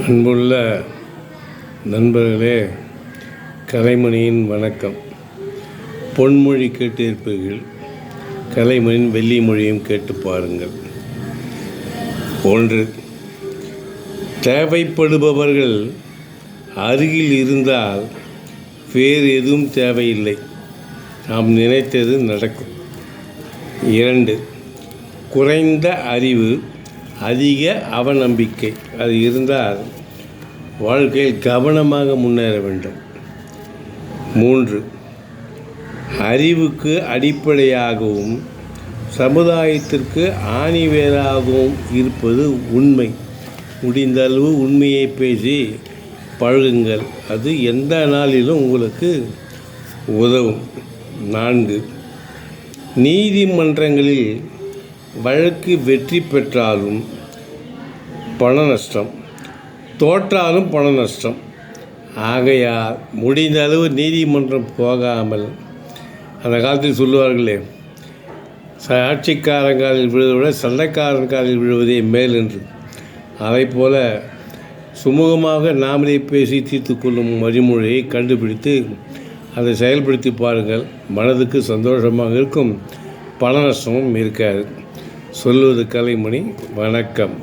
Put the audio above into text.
அன்புள்ள நண்பர்களே, கலைமணியின் வணக்கம். பொன்மொழி கேட்டிருப்பீர்கள், கலைமணியின் வெள்ளி மொழியும் கேட்டு பாருங்கள். 1. தேவைப்படுபவர்கள் அருகில் இருந்தால் வேறு எதுவும் தேவையில்லை, நாம் நினைத்தது நடக்கும். 2. குறைந்த அறிவு, அதிக அவநம்பிக்கை, அது இருந்தால் வாழ்க்கையில் கவனமாக முன்னேற வேண்டும். 3. அறிவுக்கு அடிப்படையாகவும் சமுதாயத்திற்கு ஆணிவேராகவும் இருப்பது உண்மை. முடிந்த அளவு உண்மையை பேசி பழகுங்கள், அது எந்த நாளிலும் உங்களுக்கு உதவும். 4. நீதிமன்றங்களில் வழக்கு வெற்றி பெற்றாலும் பண நஷ்டம், தோற்றாலும் பண நஷ்டம். ஆகையால் முடிந்த அளவு நீதிமன்றம் போகாமல், அந்த காலத்தில் சொல்லுவார்களே, ஆட்சிக்காரங்காலில் விழுவதை விட சண்டைக்காரன் காலில் விழுவதே மேல் என்று, அதை போல சுமூகமாக நாமளே பேசி தீர்த்து கொள்ளும் வழிமுறையை கண்டுபிடித்து அதை செயல்படுத்தி பாருங்கள். மனதுக்கு சந்தோஷமாக இருக்கும், பண நஷ்டமும் இருக்காது. சொல்வது கலைமணி. வணக்கம்.